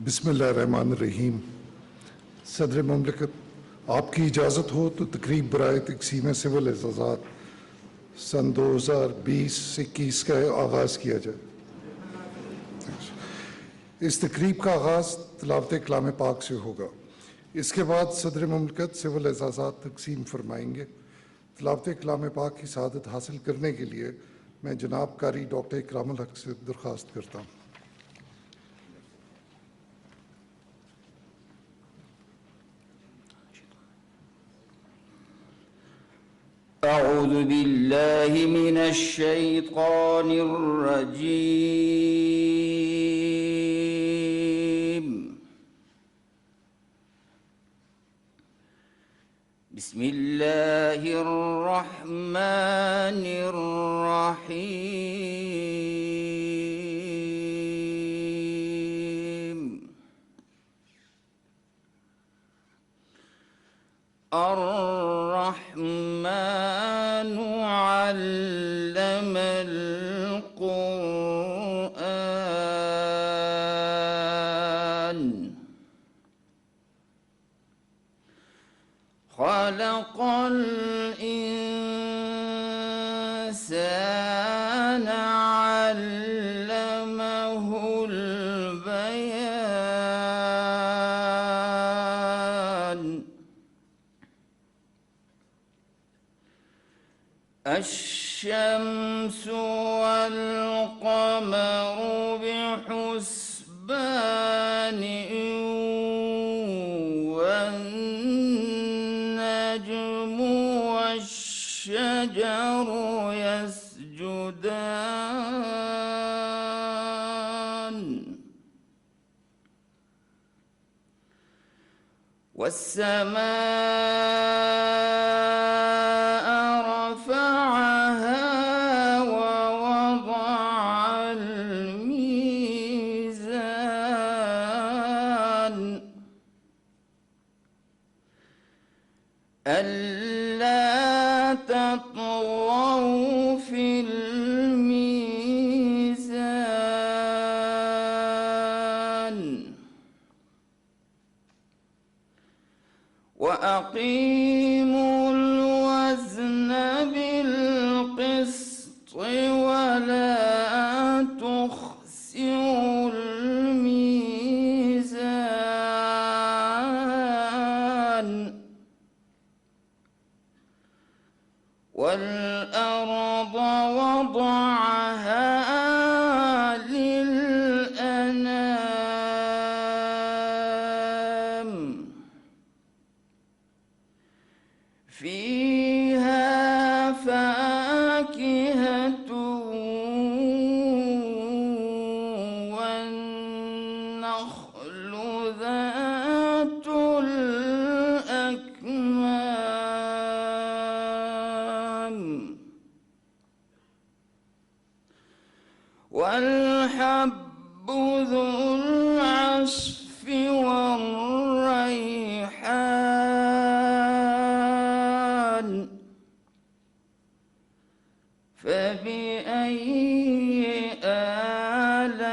بسم اللہ الرحمن الرحیم۔ صدر مملکت، آپ کی اجازت ہو تو تقریب برائے تقسیم سول اعزازات سن 2020-21 کا آغاز کیا جائے۔ اس تقریب کا آغاز تلاوت کلام پاک سے ہوگا۔ اس کے بعد صدر مملکت سول اعزازات تقسیم فرمائیں گے۔ تلاوت کلام پاک کی سعادت حاصل کرنے کے لیے میں جناب قاری ڈاکٹر اکرام الحق سے درخواست کرتا ہوں۔ أعوذ بالله من الشيطان الرجيم. بسم الله الرحمن الرحيم. الرحمن علم القرآن خلق الإنسان علمه البيان. الشمس والقمر بحسبان والنجم والشجر يسجدان والسماء رفعها ووضع الميزان ألا تطغوا في الميزان وأقيموا الوزن بالقسط ولا تخسروا الميزان والأرض وضعها للأنام فيها فاكهة والنخل ذات الأكمام والحب ذو العصف والريحان فبأي آلاء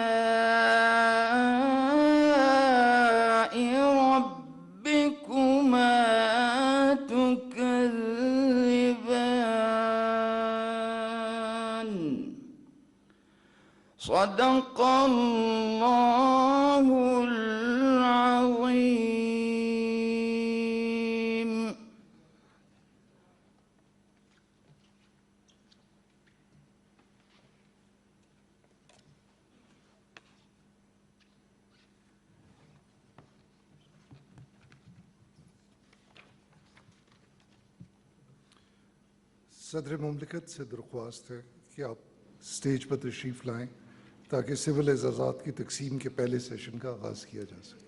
ربكما تكذبان. صدق الله العظيم. صدر مملکت سے درخواست ہے کہ آپ سٹیج پر تشریف لائیں تاکہ سول اعزازات کی تقسیم کے پہلے سیشن کا آغاز کیا جا سکے۔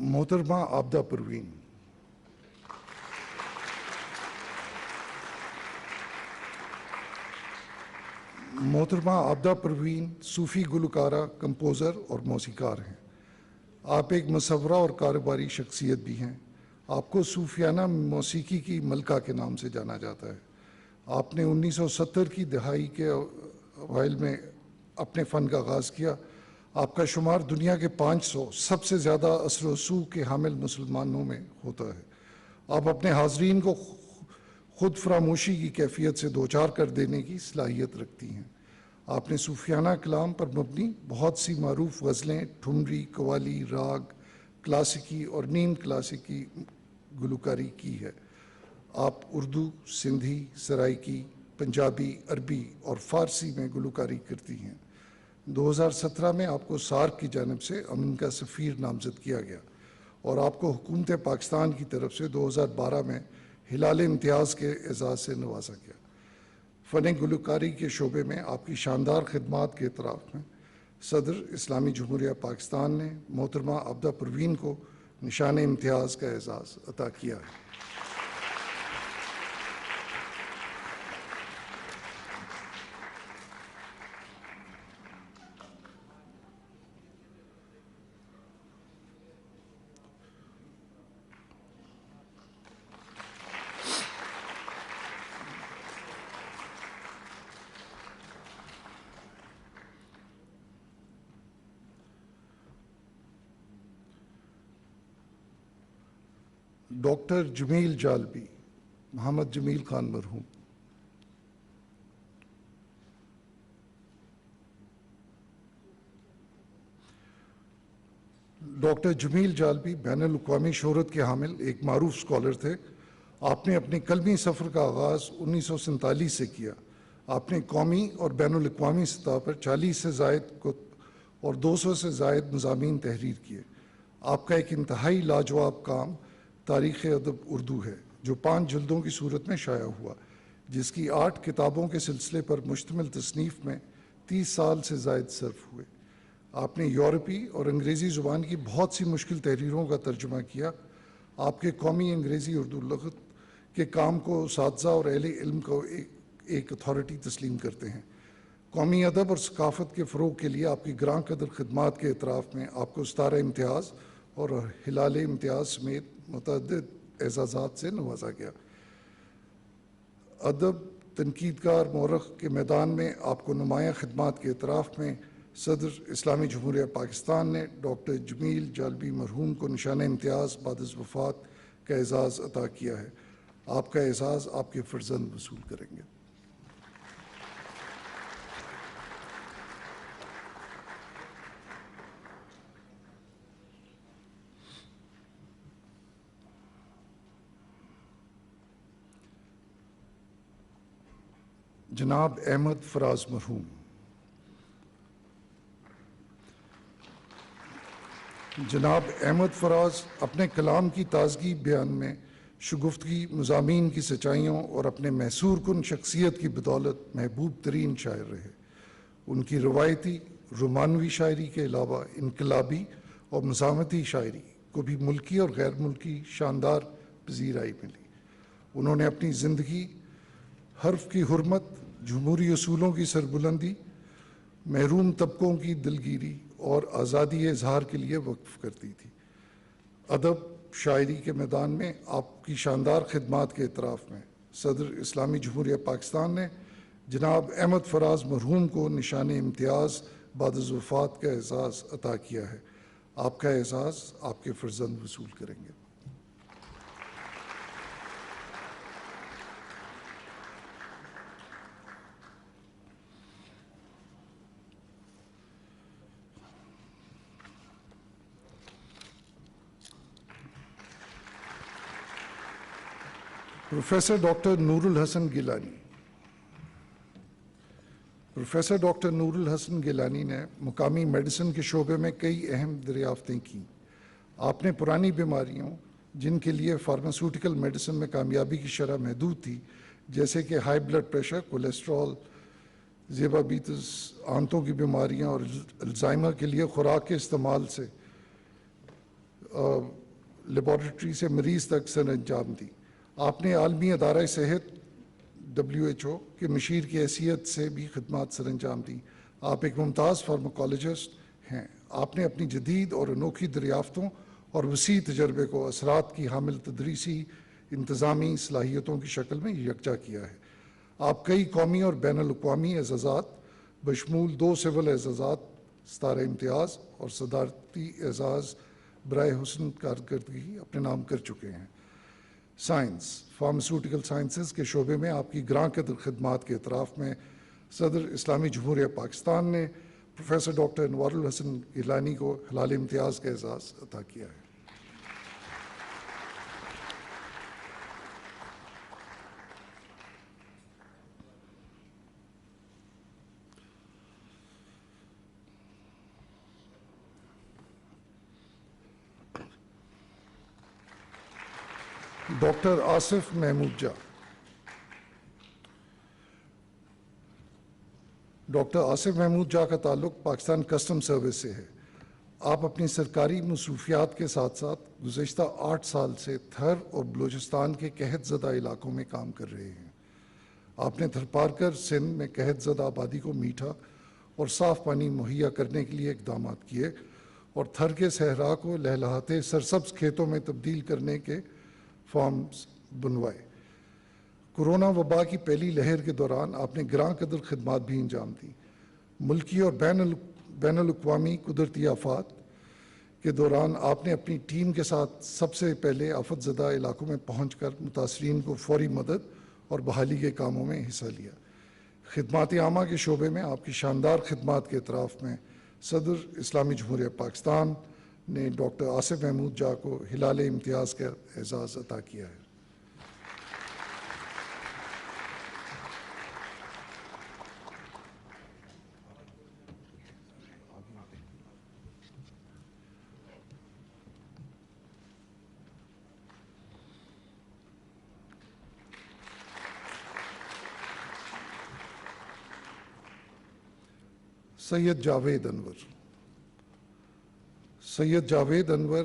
محترمہ عابدہ پروین، محترمہ عابدہ پروین صوفی گلوکارہ، کمپوزر اور موسیقار ہیں۔ آپ ایک مصورہ اور کاروباری شخصیت بھی ہیں۔ آپ کو صوفیانہ موسیقی کی ملکہ کے نام سے جانا جاتا ہے۔ آپ نے 1970 کی دہائی کے اوائل میں اپنے فن کا آغاز کیا۔ آپ کا شمار دنیا کے 500 سب سے زیادہ اثر و رسوخ کے حامل مسلمانوں میں ہوتا ہے۔ آپ اپنے حاضرین کو خود فراموشی کی کیفیت سے دوچار کر دینے کی صلاحیت رکھتی ہیں۔ آپ نے صوفیانہ کلام پر مبنی بہت سی معروف غزلیں، ٹھمری، قوالی، راگ، کلاسیکی اور نیم کلاسیکی گلوکاری کی ہے۔ آپ اردو، سندھی، سرائکی، پنجابی، عربی اور فارسی میں گلوکاری کرتی ہیں۔ 2017 میں آپ کو سارک کی جانب سے امن کا سفیر نامزد کیا گیا اور آپ کو حکومت پاکستان کی طرف سے 2012 میں ہلال امتیاز کے اعزاز سے نوازا گیا۔ فن گلوکاری کے شعبے میں آپ کی شاندار خدمات کے اعتراف میں صدر اسلامی جمہوریہ پاکستان نے محترمہ عابدہ پروین کو نشان امتیاز کا اعزاز عطا کیا ہے۔ ڈاکٹر جمیل جالبی، محمد جمیل خان مرحوم۔ ڈاکٹر جمیل جالبی بین الاقوامی شہرت کے حامل ایک معروف اسکالر تھے۔ آپ نے اپنے قلمی سفر کا آغاز 1947 سے کیا۔ آپ نے قومی اور بین الاقوامی سطح پر 40 سے زائد اور 200 سے زائد مضامین تحریر کیے۔ آپ کا ایک انتہائی لاجواب کام تاریخ ادب اردو ہے، جو 5 جلدوں کی صورت میں شائع ہوا، جس کی 8 کتابوں کے سلسلے پر مشتمل تصنیف میں 30 سال سے زائد صرف ہوئے۔ آپ نے یورپی اور انگریزی زبان کی بہت سی مشکل تحریروں کا ترجمہ کیا۔ آپ کے قومی انگریزی اردو لغت کے کام کو اساتذہ اور اہل علم کو ایک اتھارٹی تسلیم کرتے ہیں۔ قومی ادب اور ثقافت کے فروغ کے لیے آپ کی گراں قدر خدمات کے اعتراف میں آپ کو ستارہ امتیاز اور ہلال امتیاز سمیت متعدد اعزازات سے نوازا گیا۔ ادب، تنقید کار، مورخ کے میدان میں آپ کو نمایاں خدمات کے اعتراف میں صدر اسلامی جمہوریہ پاکستان نے ڈاکٹر جمیل جالبی مرحوم کو نشان امتیاز بعد از وفات کا اعزاز عطا کیا ہے۔ آپ کا اعزاز آپ کے فرزند وصول کریں گے۔ جناب احمد فراز مرحوم، جناب احمد فراز اپنے کلام کی تازگی بیان میں شگفتگی، مضامین کی سچائیوں اور اپنے محصور کن شخصیت کی بدولت محبوب ترین شاعر رہے۔ ان کی روایتی رومانوی شاعری کے علاوہ انقلابی اور مزاحمتی شاعری کو بھی ملکی اور غیر ملکی شاندار پذیرائی ملی۔ انہوں نے اپنی زندگی حرف کی حرمت، جمہوری اصولوں کی سربلندی، محروم طبقوں کی دلگیری اور آزادی اظہار کے لیے وقف کرتی تھی۔ ادب، شاعری کے میدان میں آپ کی شاندار خدمات کے اعتراف میں صدر اسلامی جمہوریہ پاکستان نے جناب احمد فراز مرحوم کو نشان امتیاز بعد از وفات کا اعزاز عطا کیا ہے۔ آپ کا اعزاز آپ کے فرزند وصول کریں گے۔ پروفیسر ڈاکٹر نور الحسن گیلانی۔ پروفیسر ڈاکٹر نور الحسن گیلانی نے مقامی میڈیسن کے شعبے میں کئی اہم دریافتیں کیں۔ آپ نے پرانی بیماریوں جن کے لیے فارماسیوٹیکل میڈیسن میں کامیابی کی شرح محدود تھی، جیسے کہ ہائی بلڈ پریشر، کولیسٹرول، ذیابیطس، آنتوں کی بیماریاں اور الزائمر کے لیے خوراک کے استعمال سے لیبارٹری سے مریض تک سر انجام دی. آپ نے عالمی ادارہ صحت WHO کے مشیر کی حیثیت سے بھی خدمات سر انجام دی. آپ ایک ممتاز فارماکولوجسٹ ہیں. آپ نے اپنی جدید اور انوکھی دریافتوں اور وسیع تجربے کو اثرات کی حامل تدریسی انتظامی صلاحیتوں کی شکل میں یکجا کیا ہے. آپ کئی قومی اور بین الاقوامی اعزازات بشمول 2 سول اعزازات، ستارہ امتیاز اور صدارتی اعزاز برائے حسن کارکردگی اپنے نام کر چکے ہیں. سائنس، فارماسیوٹیکل سائنسز کے شعبے میں آپ کی گراں قدر خدمات کے اعتراف میں صدر اسلامی جمہوریہ پاکستان نے پروفیسر ڈاکٹر انوار الحسن گیلانی کو ہلال امتیاز کا اعزاز عطا کیا ہے. ڈاکٹر آصف محمود جا. ڈاکٹر آصف محمود جا کا تعلق پاکستان کسٹم سروس سے ہے. آپ اپنی سرکاری مصروفیات کے ساتھ ساتھ گزشتہ 8 سال سے تھر اور بلوچستان کے قحط زدہ علاقوں میں کام کر رہے ہیں. آپ نے تھرپارکر سندھ میں قحط زدہ آبادی کو میٹھا اور صاف پانی مہیا کرنے کے لیے اقدامات کیے اور تھر کے صحرا کو لہلہاتے سرسبز کھیتوں میں تبدیل کرنے کے فارمز بنوائے. کورونا وبا کی پہلی لہر کے دوران آپ نے گراں قدر خدمات بھی انجام دی. ملکی اور بین الاقوامی قدرتی آفات کے دوران آپ نے اپنی ٹیم کے ساتھ سب سے پہلے آفت زدہ علاقوں میں پہنچ کر متاثرین کو فوری مدد اور بحالی کے کاموں میں حصہ لیا. خدمات عامہ کے شعبے میں آپ کی شاندار خدمات کے اعتراف میں صدر اسلامی جمہوریہ پاکستان نے ڈاکٹر آصف محمود جا کو ہلال امتیاز کا اعزاز عطا کیا ہے. سید جاوید انور. سید جاوید انور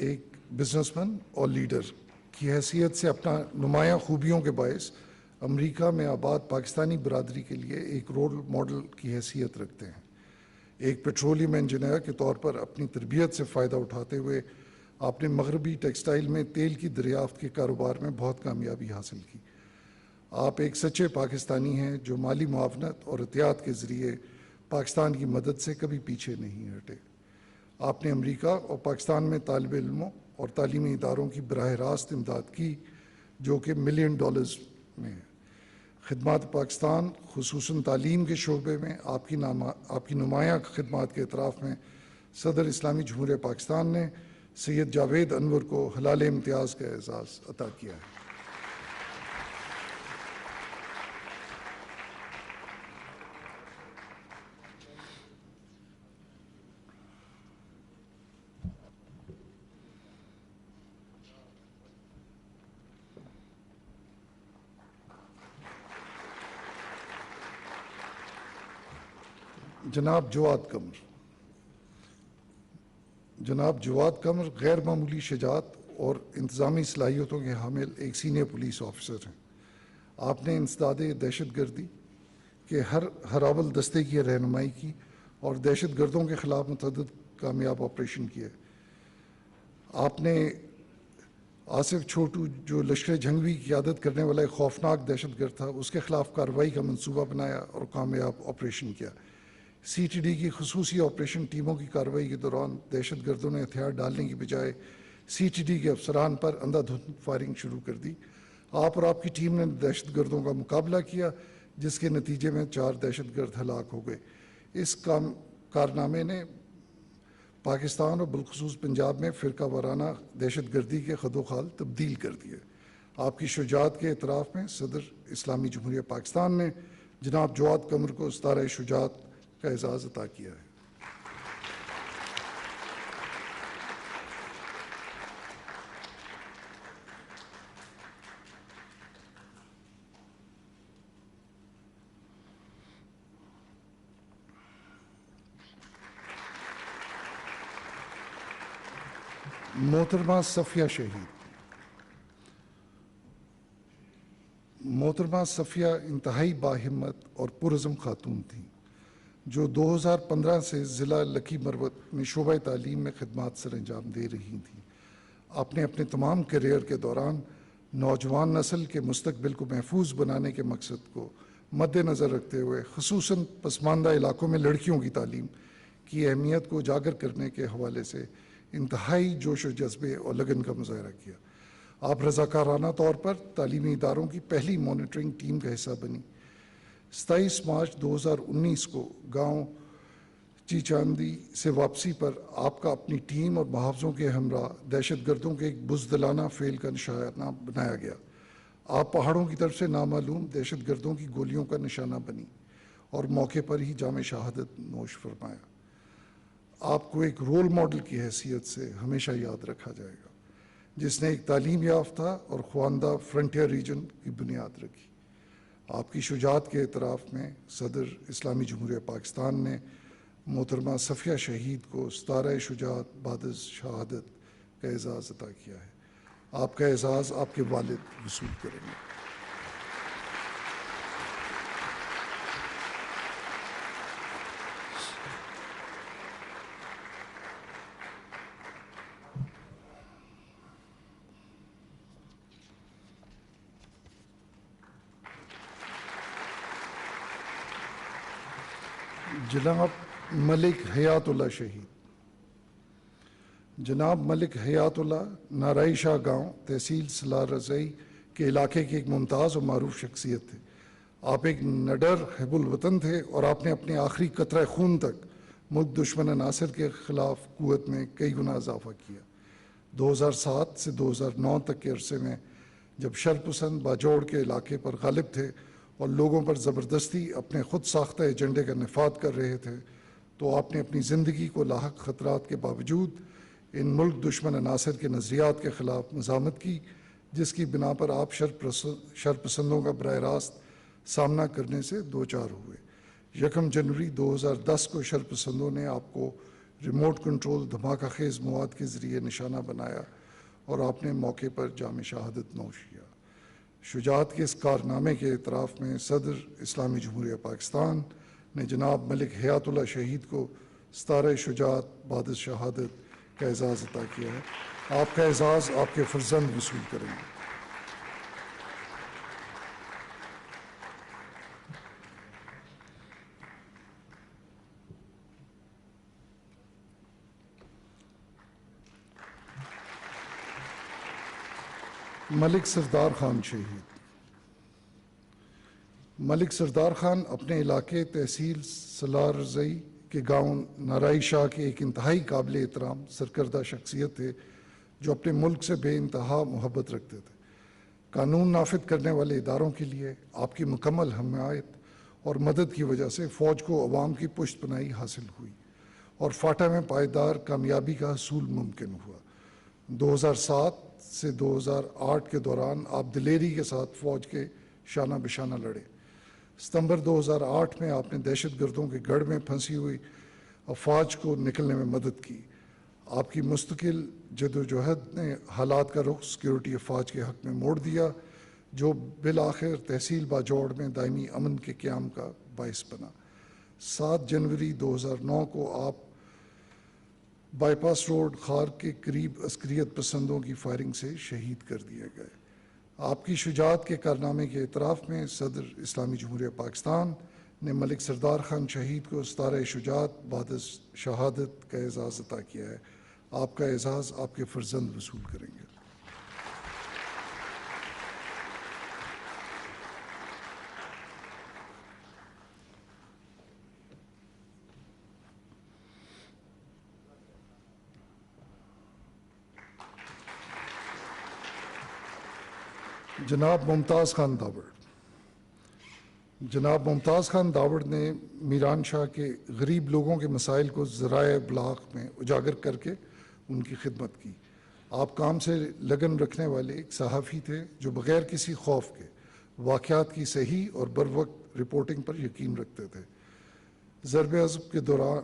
ایک بزنس مین اور لیڈر کی حیثیت سے اپنا نمایاں خوبیوں کے باعث امریکہ میں آباد پاکستانی برادری کے لیے ایک رول ماڈل کی حیثیت رکھتے ہیں. ایک پیٹرولیم انجینئر کے طور پر اپنی تربیت سے فائدہ اٹھاتے ہوئے آپ نے مغربی ٹیکسٹائل میں تیل کی دریافت کے کاروبار میں بہت کامیابی حاصل کی. آپ ایک سچے پاکستانی ہیں جو مالی معاونت اور احتیاط کے ذریعے پاکستان کی مدد سے کبھی پیچھے نہیں ہٹے. آپ نے امریکہ اور پاکستان میں طالب علموں اور تعلیمی اداروں کی براہ راست امداد کی جو کہ $1 ملین میں ہے. خدمات پاکستان خصوصاً تعلیم کے شعبے میں آپ کی نمایاں خدمات کے اعتراف میں صدر اسلامی جمہوریہ پاکستان نے سید جاوید انور کو ہلال امتیاز کا اعزاز عطا کیا ہے. جناب جواد قمر. جناب جواد قمر غیر معمولی شجاعت اور انتظامی صلاحیتوں کے حامل ایک سینئر پولیس آفیسر ہیں. آپ نے انسداد دہشت گردی کے ہر اول دستے کی رہنمائی کی اور دہشت گردوں کے خلاف متعدد کامیاب آپریشن کیے. آپ نے آصف چھوٹو جو لشکر جھنگوی کی قیادت کرنے والا ایک خوفناک دہشت گرد تھا اس کے خلاف کارروائی کا منصوبہ بنایا اور کامیاب آپریشن کیا. CTD کی خصوصی آپریشن ٹیموں کی کارروائی کے دوران دہشت گردوں نے ہتھیار ڈالنے کی بجائے CTD کے افسران پر اندھا دھند فائرنگ شروع کر دی. آپ اور آپ کی ٹیم نے دہشت گردوں کا مقابلہ کیا جس کے نتیجے میں 4 دہشت گرد ہلاک ہو گئے. اس کارنامے نے پاکستان اور بالخصوص پنجاب میں فرقہ وارانہ دہشت گردی کے خد و خال تبدیل کر دیے. آپ کی شجاعت کے اعتراف میں صدر اسلامی جمہوریہ پاکستان نے جناب جواد قمر کو ستارہ شجاعت کا اعزاز عطا کیا ہے. محترمہ صفیہ شہید۔ محترمہ صفیہ انتہائی باہمت اور پرعزم خاتون تھیں جو 2015 سے ضلع لکی مروت میں شعبہ تعلیم میں خدمات سر انجام دے رہی تھیں۔ آپ نے اپنے تمام کیریئر کے دوران نوجوان نسل کے مستقبل کو محفوظ بنانے کے مقصد کو مد نظر رکھتے ہوئے خصوصاً پسماندہ علاقوں میں لڑکیوں کی تعلیم کی اہمیت کو اجاگر کرنے کے حوالے سے انتہائی جوش و جذبے اور لگن کا مظاہرہ کیا۔ آپ رضاکارانہ طور پر تعلیمی اداروں کی پہلی مانیٹرنگ ٹیم کا حصہ بنی۔ 27 مارچ 2019 کو گاؤں چیچاندی سے واپسی پر آپ کا اپنی ٹیم اور محافظوں کے ہمراہ دہشت گردوں کے ایک بزدلانہ فعل کا نشانہ بنایا گیا۔ آپ پہاڑوں کی طرف سے نامعلوم دہشت گردوں کی گولیوں کا نشانہ بنی اور موقع پر ہی جام شہادت نوش فرمایا۔ آپ کو ایک رول ماڈل کی حیثیت سے ہمیشہ یاد رکھا جائے گا، جس نے ایک تعلیم یافتہ اور خواندہ فرنٹیئر ریجن کی بنیاد رکھی۔ آپ کی شجاعت کے اعتراف میں صدر اسلامی جمہوریہ پاکستان نے محترمہ صفیہ شہید کو ستارہ شجاعت بعد از شہادت کا اعزاز عطا کیا ہے۔ آپ کا اعزاز آپ کے والد وصول کریں گے۔ جناب ملک حیات اللہ شہید۔ جناب ملک حیات اللہ نارائی شاہ گاؤں تحصیل سلار رضائی کے علاقے کی ایک ممتاز اور معروف شخصیت تھے۔ آپ ایک نڈر حب الوطن تھے اور آپ نے اپنے آخری قطرہ خون تک ملک دشمن عناصر کے خلاف قوت میں کئی گنا اضافہ کیا۔ 2007 سے 2009 تک کے عرصے میں جب شرپسند باجوڑ کے علاقے پر غالب تھے اور لوگوں پر زبردستی اپنے خود ساختہ ایجنڈے کا نفاذ کر رہے تھے، تو آپ نے اپنی زندگی کو لاحق خطرات کے باوجود ان ملک دشمن عناصر کے نظریات کے خلاف مزاحمت کی، جس کی بنا پر آپ شرپسندوں کا براہ راست سامنا کرنے سے دوچار ہوئے۔ 1 جنوری 2010 کو شرپسندوں نے آپ کو ریموٹ کنٹرول دھماکہ خیز مواد کے ذریعے نشانہ بنایا اور آپ نے موقع پر جام شہادت نوش کیا۔ شجاعت کے اس کارنامے کے اعتراف میں صدر اسلامی جمہوریہ پاکستان نے جناب ملک حیات اللہ شہید کو ستارہ شجاعت بعد از شہادت کا اعزاز عطا کیا ہے۔ آپ کا اعزاز آپ کے فرزند وصول کریں گے۔ ملک سردار خان شہید۔ ملک سردار خان اپنے علاقے تحصیل سلار رضائی کے گاؤں نارائی شاہ کے ایک انتہائی قابل احترام سرکردہ شخصیت تھے جو اپنے ملک سے بے انتہا محبت رکھتے تھے۔ قانون نافذ کرنے والے اداروں کے لیے آپ کی مکمل حمایت اور مدد کی وجہ سے فوج کو عوام کی پشت پناہی حاصل ہوئی اور فاٹا میں پائیدار کامیابی کا حصول ممکن ہوا۔ 2007 سے 2008 کے دوران آپ دلیری کے ساتھ فوج کے شانہ بشانہ لڑے۔ ستمبر 2008 میں آپ نے دہشت گردوں کے گڑھ میں پھنسی ہوئی افواج کو نکلنے میں مدد کی۔ آپ کی مستقل جدوجہد نے حالات کا رخ سیکورٹی افواج کے حق میں موڑ دیا، جو بالآخر تحصیل باجوڑ میں دائمی امن کے قیام کا باعث بنا۔ 7 جنوری 2009 کو آپ بائی پاس روڈ خار کے قریب عسکریت پسندوں کی فائرنگ سے شہید کر دیے گئے۔ آپ کی شجاعت کے کارنامے کے اعتراف میں صدر اسلامی جمہوریہ پاکستان نے ملک سردار خان شہید کو ستارہ شجاعت بعد از شہادت کا اعزاز عطا کیا ہے۔ آپ کا اعزاز آپ کے فرزند وصول کریں گے۔ جناب ممتاز خان داوڑ۔ جناب ممتاز خان داوڑ نے میران شاہ کے غریب لوگوں کے مسائل کو ذرائع ابلاغ میں اجاگر کر کے ان کی خدمت کی۔ آپ کام سے لگن رکھنے والے ایک صحافی تھے جو بغیر کسی خوف کے واقعات کی صحیح اور بروقت رپورٹنگ پر یقین رکھتے تھے۔ ضرب عضب کے دوران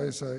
ISI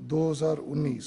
2019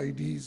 IDs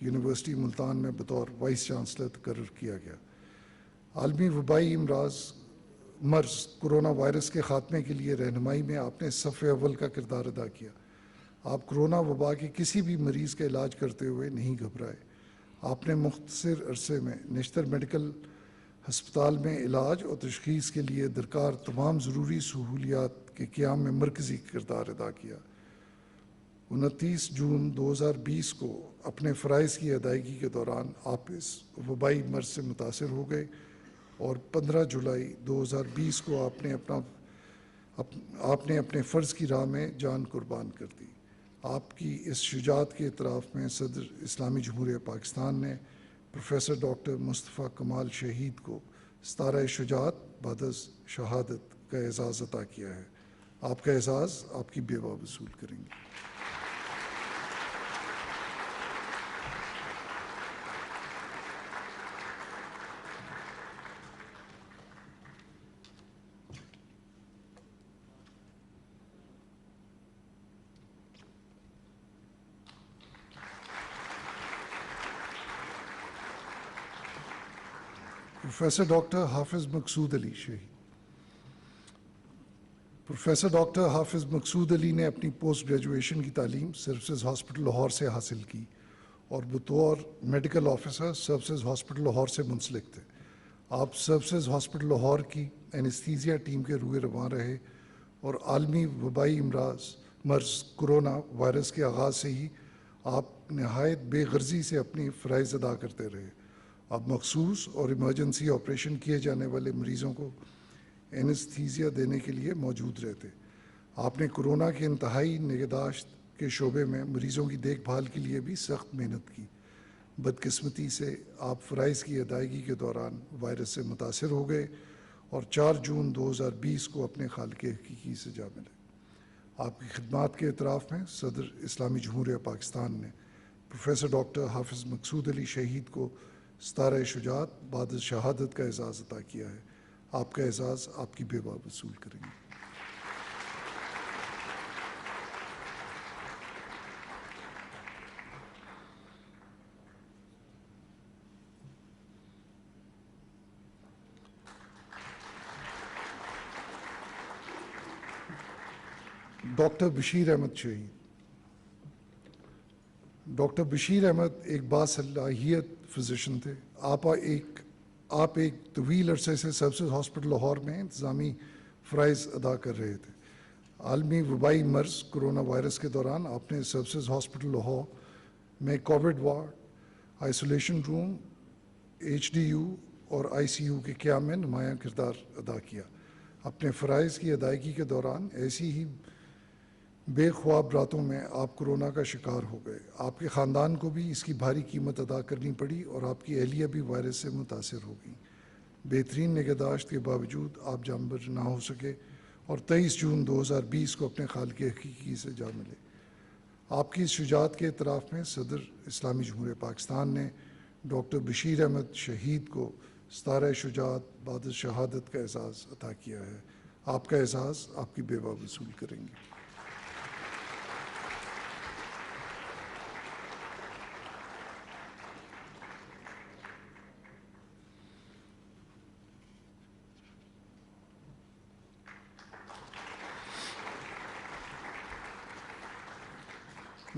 یونیورسٹی ملتان میں بطور وائس چانسلر تقرر کیا گیا۔ عالمی وبائی مرض کرونا وائرس کے خاتمے کے لیے رہنمائی میں آپ نے صف اول کا کردار ادا کیا۔ آپ کرونا وبا کے کسی بھی مریض کا علاج کرتے ہوئے نہیں گھبرائے۔ آپ نے مختصر عرصے میں نشتر میڈیکل ہسپتال میں علاج اور تشخیص کے لیے درکار تمام ضروری سہولیات کے قیام میں مرکزی کردار ادا کیا۔ 29 جون 2020 کو اپنے فرائض کی ادائیگی کے دوران آپ اس وبائی مرض سے متاثر ہو گئے اور 15 جولائی 2020 کو آپ نے اپنے فرض کی راہ میں جان قربان کر دی۔ آپ کی اس شجاعت کے اعتراف میں صدر اسلامی جمہوریہ پاکستان نے پروفیسر ڈاکٹر مصطفیٰ کمال شہید کو ستارہ شجاعت بعد از شہادت کا اعزاز عطا کیا ہے۔ آپ کا اعزاز آپ کی بیوہ وصول کریں گے۔ پروفیسر ڈاکٹر حافظ مقصود علی شہید۔ پروفیسر ڈاکٹر حافظ مقصود علی نے اپنی پوسٹ گریجویشن کی تعلیم سروسز ہاسپٹل لاہور سے حاصل کی اور بطور medical officer services hospital Lahore سے منسلک تھے۔ آپ سروسز ہاسپٹل لاہور کی اینستھیزیا ٹیم کے روئے رواں رہے اور عالمی وبائی مرض کرونا وائرس کے آغاز سے ہی آپ نہایت بے غرضی سے اپنی فرائض ادا کرتے رہے۔ آپ مخصوص اور ایمرجنسی آپریشن کیے جانے والے مریضوں کو اینستھیزیا دینے کے لیے موجود رہتے۔ آپ نے کرونا کے انتہائی نگہداشت کے شعبے میں مریضوں کی دیکھ بھال کے لیے بھی سخت محنت کی۔ بدقسمتی سے آپ فرائض کی ادائیگی کے دوران وائرس سے متاثر ہو گئے اور 4 جون 2020 کو اپنے خالق حقیقی سے جا ملے۔ آپ کی خدمات کے اعتراف میں صدر اسلامی جمہوریہ پاکستان نے پروفیسر ڈاکٹر حافظ مقصود علی شہید کو ستارہ شجاعت بعد از شہادت کا اعزاز عطا کیا ہے۔ آپ کا اعزاز آپ کی بیوہ وصول کریں گے۔ ڈاکٹر بشیر احمد شہید۔ ڈاکٹر بشیر احمد ایک باصلاحیت فزیشین تھے۔ آپ ایک طویل عرصے سے سروسز ہاسپٹل لاہور میں انتظامی فرائض ادا کر رہے تھے۔ عالمی وبائی مرض کرونا وائرس کے دوران آپ نے سروسز ہاسپٹل لاہور میں کووڈ وارڈ، آئسولیشن روم، HDU اور ICU کے قیام میں نمایاں کردار ادا کیا۔ اپنے فرائض کی ادائیگی کے دوران ایسی ہی بے خواب راتوں میں آپ کرونا کا شکار ہو گئے۔ آپ کے خاندان کو بھی اس کی بھاری قیمت ادا کرنی پڑی اور آپ کی اہلیہ بھی وائرس سے متاثر ہو گئیں۔ بہترین نگہداشت کے باوجود آپ جانبر نہ ہو سکے اور 23 جون 2020 کو اپنے خالق حقیقی سے جا ملے۔ آپ کی اس شجاعت کے اعتراف میں صدر اسلامی جمہوریہ پاکستان نے ڈاکٹر بشیر احمد شہید کو ستارہ شجاعت بعد از شہادت کا اعزاز عطا کیا ہے۔ آپ کا اعزاز آپ کی بیوہ وصول کریں گے۔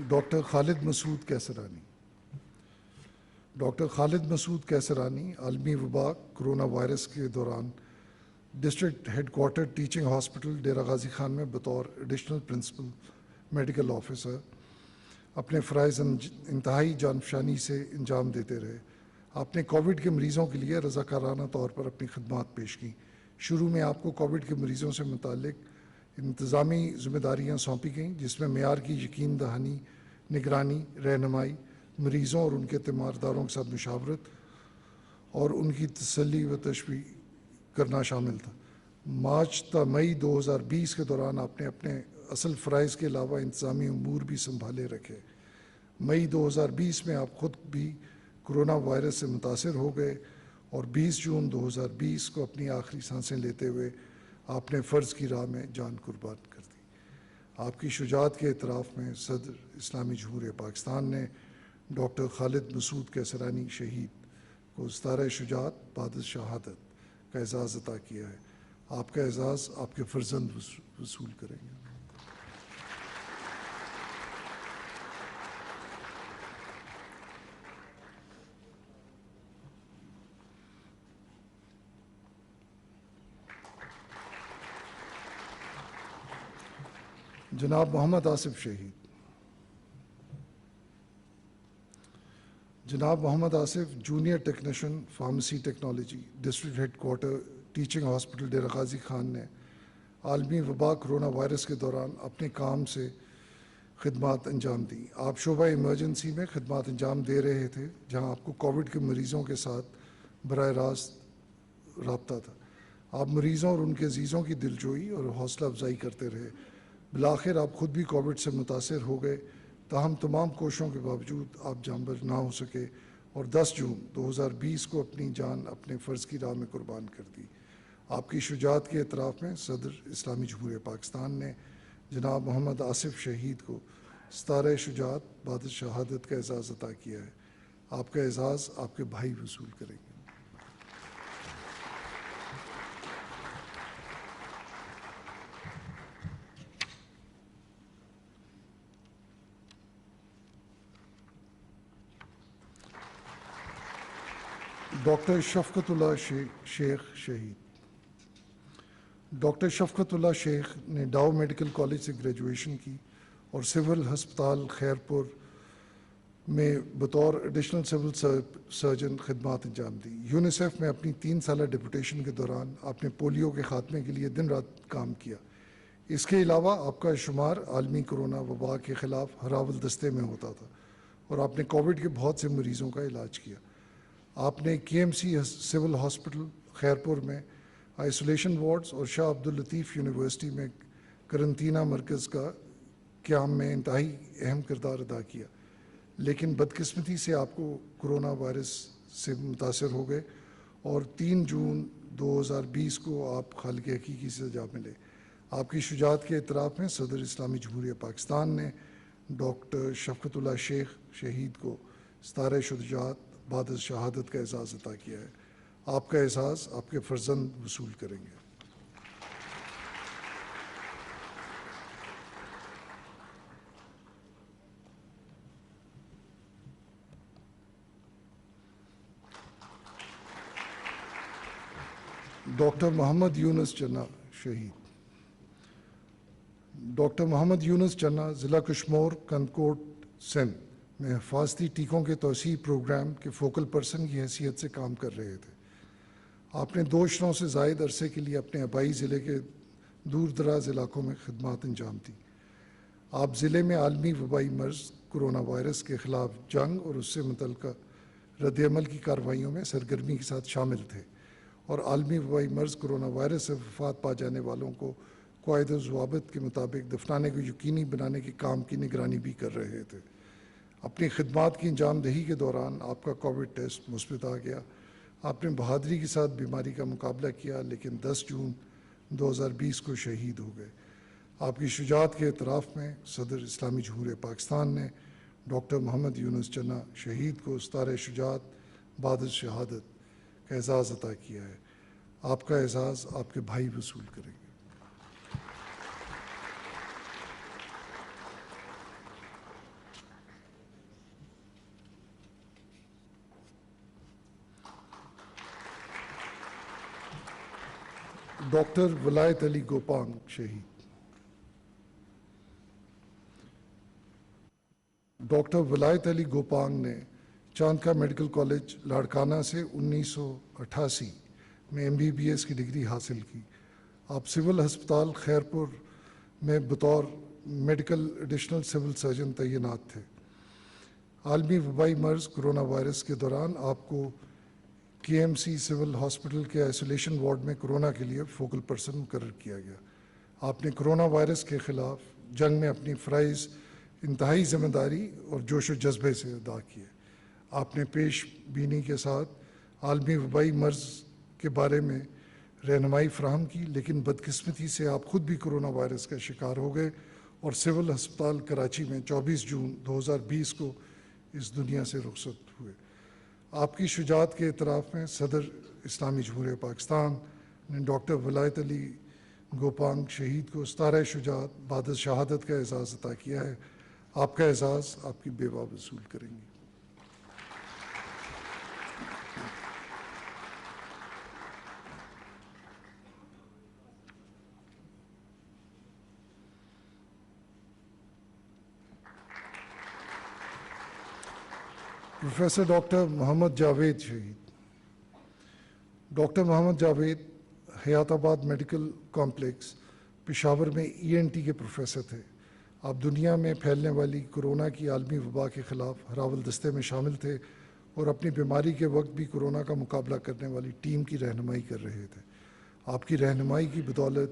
ڈاکٹر خالد مسعود کیسرانی۔ ڈاکٹر خالد مسعود کیسرانی عالمی وبا کرونا وائرس کے دوران district headquarter teaching hospital Dera Ghazi Khan میں بطور ایڈیشنل پرنسپل میڈیکل آفیسر اپنے فرائض انتہائی جانفشانی سے انجام دیتے رہے۔ آپ نے کووڈ کے مریضوں کے لیے رضاکارانہ طور پر اپنی خدمات پیش کیں۔ شروع میں آپ کو کووڈ کے مریضوں سے متعلق انتظامی ذمہ داریاں سونپی گئیں، جس میں معیار کی یقین دہانی، نگرانی، رہنمائی، مریضوں اور ان کے تیمارداروں کے ساتھ مشاورت اور ان کی تسلی و تشویق کرنا شامل تھا۔ مارچ تا مئی 2020 کے دوران آپ نے اپنے اصل فرائض کے علاوہ انتظامی امور بھی سنبھالے رکھے۔ مئی 2020 میں آپ خود بھی کرونا وائرس سے متاثر ہو گئے اور 20 جون 2020 کو اپنی آخری سانسیں لیتے ہوئے آپ نے فرض کی راہ میں جان قربان کر دی۔ آپ کی شجاعت کے اعتراف میں صدر اسلامی جمہوریہ پاکستان نے ڈاکٹر خالد مسعود کیسرانی شہید کو ستارہ شجاعت بعد شہادت کا اعزاز عطا کیا ہے۔ آپ کا اعزاز آپ کے فرزند وصول کریں گے۔ جناب محمد آصف شہید۔ جناب Muhammad Asif junior technician pharmacy technology district headquarter teaching hospital Dera Ghazi Khan نے عالمی وبا کرونا وائرس کے دوران اپنے کام سے خدمات انجام دیں۔ آپ شعبہ ایمرجنسی میں خدمات انجام دے رہے تھے جہاں آپ کو کووڈ کے مریضوں کے ساتھ براہ راست رابطہ تھا۔ آپ مریضوں اور ان کے عزیزوں کی دلجوئی اور حوصلہ افزائی کرتے رہے۔ بالآخر آپ خود بھی کووڈ سے متاثر ہو گئے، تاہم تمام کوششوں کے باوجود آپ جانبر نہ ہو سکے اور 10 جون 2020 کو اپنی جان اپنے فرض کی راہ میں قربان کر دی۔ آپ کی شجاعت کے اعتراف میں صدر اسلامی جمہوریہ پاکستان نے جناب محمد آصف شہید کو ستارہ شجاعت بعد شہادت کا اعزاز عطا کیا ہے۔ آپ کا اعزاز آپ کے بھائی وصول کریں گے۔ ڈاکٹر شفقت اللہ شیخ شہید۔ ڈاکٹر شفقت اللہ شیخ نے ڈاؤ میڈیکل کالج سے گریجویشن کی اور سول ہسپتال خیرپور میں بطور ایڈیشنل سول سرجن خدمات انجام دی۔ یونیسیف میں اپنی 3 سالہ ڈپوٹیشن کے دوران آپ نے پولیو کے خاتمے کے لیے دن رات کام کیا۔ اس کے علاوہ آپ کا شمار عالمی کرونا وبا کے خلاف ہراول دستے میں ہوتا تھا اور آپ نے کووڈ کے بہت سے مریضوں کا علاج کیا۔ آپ نے KMC سول ہاسپٹل خیرپور میں آئسولیشن وارڈز اور شاہ عبداللطیف یونیورسٹی میں قرنطینہ مرکز کا قیام میں انتہائی اہم کردار ادا کیا، لیکن بدقسمتی سے آپ کو کرونا وائرس سے متاثر ہو گئے اور 3 جون 2020 کو آپ خالق حقیقی سے جا ملے۔ آپ کی شجاعت کے اعتراف میں صدر اسلامی جمہوریہ پاکستان نے ڈاکٹر شفقت اللہ شیخ شہید کو ستارہ شجاعت بعد شہادت کا اعزاز عطا کیا ہے۔ آپ کا اعزاز آپ کے فرزند وصول کریں گے۔ ڈاکٹر محمد یونس چنا شہید۔ ڈاکٹر محمد یونس چنا ضلع کشمور کندکوٹ سندھ میں حفاظتی ٹیکوں کے توسیع پروگرام کے فوکل پرسن کی حیثیت سے کام کر رہے تھے۔ آپ نے 2 شہروں سے زائد عرصے کے لیے اپنے آبائی ضلع کے دور دراز علاقوں میں خدمات انجام دیں۔ آپ ضلع میں عالمی وبائی مرض کرونا وائرس کے خلاف جنگ اور اس سے متعلقہ رد عمل کی کارروائیوں میں سرگرمی کے ساتھ شامل تھے اور عالمی وبائی مرض کرونا وائرس سے وفات پا جانے والوں کو قواعد و ضوابط کے مطابق دفنانے کو یقینی بنانے کے کام کی نگرانی بھی کر رہے تھے۔ اپنی خدمات کی انجام دہی کے دوران آپ کا کووڈ ٹیسٹ مثبت آ گیا۔ آپ نے بہادری کے ساتھ بیماری کا مقابلہ کیا، لیکن 10 جون 2020 کو شہید ہو گئے۔ آپ کی شجاعت کے اعتراف میں صدر اسلامی جمہوریہ پاکستان نے ڈاکٹر محمد یونس چنا شہید کو ستارہ شجاعت بعد شہادت کا اعزاز عطا کیا ہے۔ آپ کا اعزاز آپ کے بھائی وصول کریں گے۔ ڈاکٹر ولایت علی گوپانگ شہید۔ ڈاکٹر ولایت علی گوپانگ نے چاندکا میڈیکل کالج لاڑکانہ سے 1988 میں MBBS کی ڈگری حاصل کی۔ آپ سول ہسپتال خیرپور میں بطور میڈیکل ایڈیشنل سول سرجن تعینات تھے۔ عالمی وبائی مرض کرونا وائرس کے دوران آپ کو KMC سول ہاسپٹل کے آئسولیشن وارڈ میں کرونا کے لیے فوکل پرسن مقرر کیا گیا۔ آپ نے کرونا وائرس کے خلاف جنگ میں اپنی فرائض انتہائی ذمہ داری اور جوش و جذبے سے ادا کیے۔ آپ نے پیش بینی کے ساتھ عالمی وبائی مرض کے بارے میں رہنمائی فراہم کی، لیکن بدقسمتی سے آپ خود بھی کرونا وائرس کا شکار ہو گئے اور سول ہسپتال کراچی میں 24 جون 2020 کو اس دنیا سے رخصت ہوئے۔ آپ کی شجاعت کے اعتراف میں صدر اسلامی جمہوریہ پاکستان نے ڈاکٹر ولایت علی گوپانگ شہید کو ستارہ شجاعت بعد از شہادت کا اعزاز عطا کیا ہے۔ آپ کا اعزاز آپ کی بیوہ وصول کریں گی۔ پروفیسر ڈاکٹر محمد جاوید شہید۔ ڈاکٹر محمد جاوید حیات آباد میڈیکل کمپلیکس پشاور میں ENT کے پروفیسر تھے۔ آپ دنیا میں پھیلنے والی کورونا کی عالمی وبا کے خلاف ہراول دستے میں شامل تھے اور اپنی بیماری کے وقت بھی کورونا کا مقابلہ کرنے والی ٹیم کی رہنمائی کر رہے تھے۔ آپ کی رہنمائی کی بدولت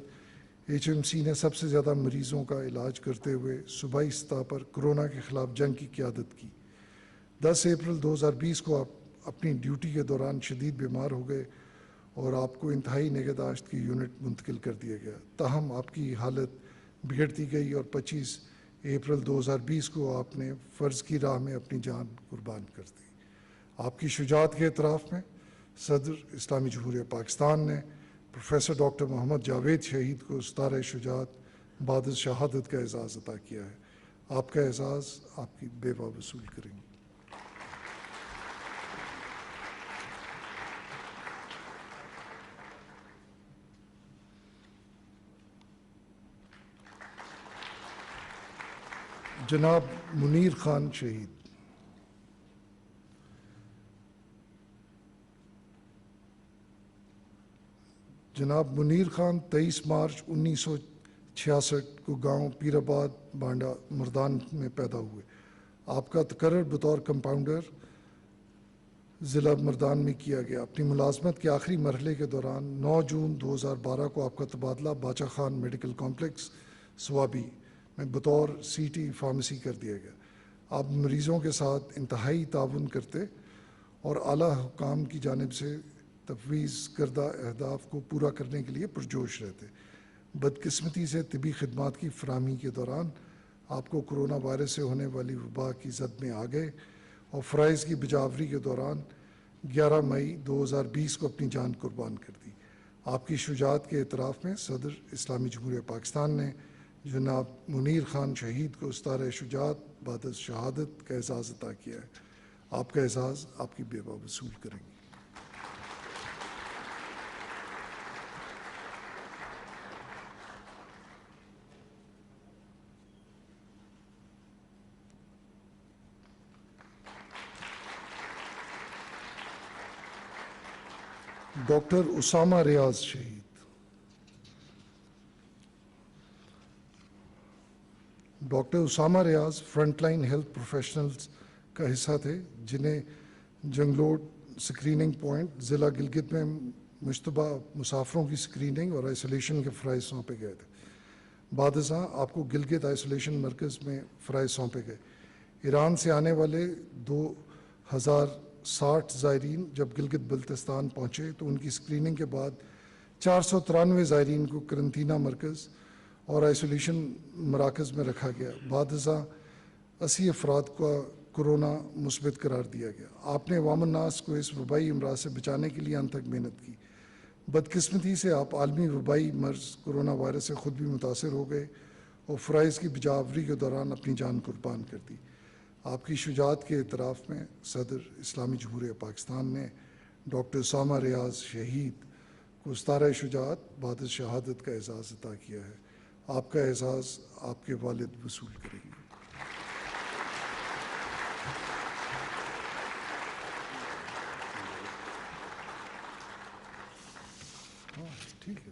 HMC نے سب سے زیادہ مریضوں کا علاج کرتے ہوئے صوبائی سطح پر کورونا کے خلاف جنگ کی قیادت کی۔ 10 اپریل 2020 کو آپ اپنی ڈیوٹی کے دوران شدید بیمار ہو گئے اور آپ کو انتہائی نگہداشت کی یونٹ منتقل کر دیا گیا۔ تاہم آپ کی حالت بگڑتی گئی اور 25 اپریل 2020 کو آپ نے فرض کی راہ میں اپنی جان قربان کر دی۔ آپ کی شجاعت کے اعتراف میں صدر اسلامی جمہوریہ پاکستان نے پروفیسر ڈاکٹر محمد جاوید شہید کو ستارہ شجاعت بعد از شہادت کا اعزاز عطا کیا ہے۔ آپ کا اعزاز آپ کی بیوہ وصول کریں گی۔ جناب منیر خان شہید۔ جناب منیر خان 23 مارچ 1966 کو گاؤں پیر آباد بانڈا مردان میں پیدا ہوئے۔ آپ کا تقرر بطور کمپاؤنڈر ضلع مردان میں کیا گیا۔ اپنی ملازمت کے آخری مرحلے کے دوران 9 جون 2012 کو آپ کا تبادلہ باچا خان میڈیکل کمپلیکس سوابی میں بطور CT فارمیسی کر دیا گیا۔ آپ مریضوں کے ساتھ انتہائی تعاون کرتے اور اعلیٰ حکام کی جانب سے تفویض کردہ اہداف کو پورا کرنے کے لیے پرجوش رہتے۔ بدقسمتی سے طبی خدمات کی فراہمی کے دوران آپ کو کورونا وائرس سے ہونے والی وبا کی زد میں آ گئے اور فرائض کی بجاوری کے دوران 11 مئی 2020 کو اپنی جان قربان کر دی۔ آپ کی شجاعت کے اعتراف میں صدر اسلامی جمہوریہ پاکستان نے جناب منیر خان شہید کو ستارہ شجاعت بعد از شہادت کا اعزاز عطا کیا ہے۔ آپ کا اعزاز آپ کی بیوہ وصول کریں گی۔ ڈاکٹر اسامہ ریاض شہید۔ ڈاکٹر اسامہ ریاض فرنٹ لائن ہیلتھ پروفیشنلز کا حصہ تھے جنہیں جنگلوٹ سکریننگ پوائنٹ ضلع گلگت میں مشتبہ مسافروں کی سکریننگ اور آئسولیشن کے فرائض سونپے گئے تھے۔ بعد ازاں آپ کو گلگت آئسولیشن مرکز میں فرائض سونپے گئے۔ ایران سے آنے والے 2060 زائرین جب گلگت بلتستان پہنچے تو ان کی سکریننگ کے بعد 493 زائرین کو قرنطینہ مرکز اور آئسولیشن مراکز میں رکھا گیا۔ بعد ازاں 80 افراد کا کورونا مثبت قرار دیا گیا۔ آپ نے عوام الناس کو اس وبائی امراض سے بچانے کے لیے انتھک محنت کی۔ بدقسمتی سے آپ عالمی وبائی مرض کورونا وائرس سے خود بھی متاثر ہو گئے اور فرائض کی بجاوری کے دوران اپنی جان قربان کر دی۔ آپ کی شجاعت کے اعتراف میں صدر اسلامی جمہوریہ پاکستان نے ڈاکٹر اسامہ ریاض شہید کو ستارہ شجاعت بعد از شہادت کا اعزاز عطا کیا ہے۔ آپ کا اعزاز آپ کے والد وصول کریں گے۔ ٹھیک ہے۔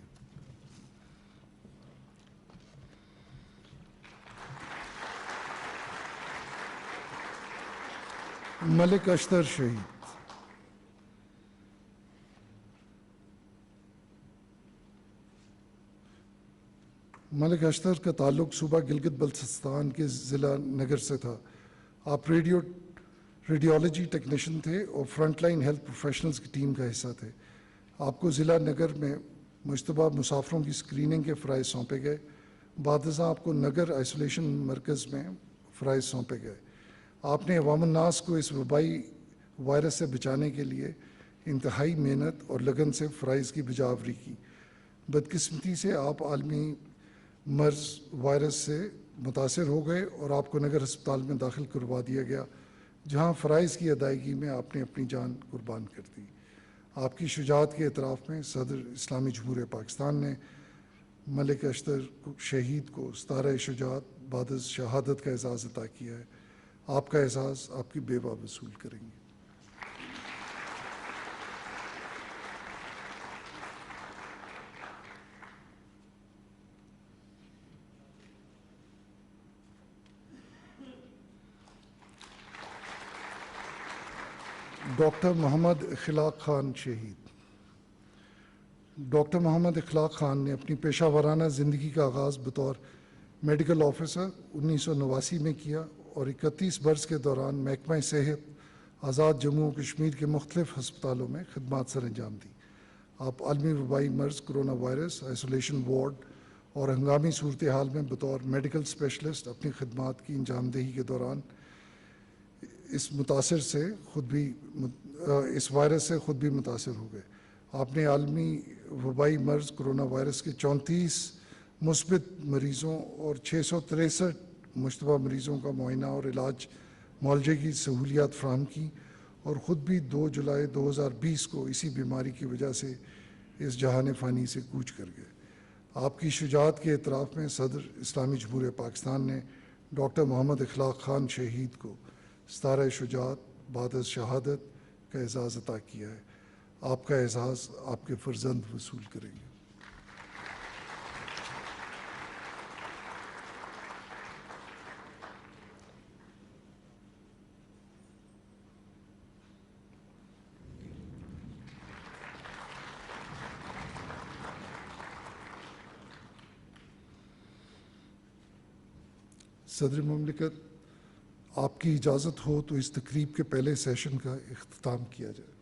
ملک اشتر شہید۔ ملک اشتر کا تعلق صوبہ گلگت بلتستان کے ضلع نگر سے تھا۔ آپ ریڈیولوجی ٹیکنیشین تھے اور فرنٹ لائن ہیلتھ پروفیشنلز کی ٹیم کا حصہ تھے۔ آپ کو ضلع نگر میں مشتبہ مسافروں کی سکریننگ کے فرائض سونپے گئے۔ بعد ازاں آپ کو نگر آئسولیشن مرکز میں فرائض سونپے گئے۔ آپ نے عوام الناس کو اس وبائی وائرس سے بچانے کے لیے انتہائی محنت اور لگن سے فرائض کی بجاوری کی۔ بدقسمتی سے آپ عالمی مرض وائرس سے متاثر ہو گئے اور آپ کو نگر ہسپتال میں داخل کروا دیا گیا، جہاں فرائض کی ادائیگی میں آپ نے اپنی جان قربان کر دی۔ آپ کی شجاعت کے اعتراف میں صدر اسلامی جمہوریہ پاکستان نے ملک اشتر شہید کو ستارہ شجاعت بعد از شہادت کا اعزاز عطا کیا ہے۔ آپ کا اعزاز آپ کی بیوہ وصول کریں گے۔ ڈاکٹر محمد اخلاق خان شہید۔ ڈاکٹر محمد اخلاق خان نے اپنی پیشہ ورانہ زندگی کا آغاز بطور میڈیکل آفیسر 1989 میں کیا اور 31 برس کے دوران محکمہ صحت آزاد جموں و کشمیر کے مختلف ہسپتالوں میں خدمات سر انجام دی۔ آپ عالمی وبائی مرض کرونا وائرس آئسولیشن وارڈ اور ہنگامی صورتحال میں بطور میڈیکل اسپیشلسٹ اپنی خدمات کی انجام دہی کے دوران اس وائرس سے خود بھی متاثر ہو گئے۔ آپ نے عالمی وبائی مرض کرونا وائرس کے 34 مثبت مریضوں اور 663 مشتبہ مریضوں کا معائنہ اور علاج معالجے کی سہولیات فراہم کی اور خود بھی 2 جولائی 2020 کو اسی بیماری کی وجہ سے اس جہان فانی سے کوچ کر گئے۔ آپ کی شجاعت کے اعتراف میں صدر اسلامی جمہوریہ پاکستان نے ڈاکٹر محمد اخلاق خان شہید کو ستارہ شجاعت بعد از شہادت کا اعزاز عطا کیا ہے۔ آپ کا اعزاز آپ کے فرزند وصول کریں گے۔ صدر مملکت، آپ کی اجازت ہو تو اس تقریب کے پہلے سیشن کا اختتام کیا جائے۔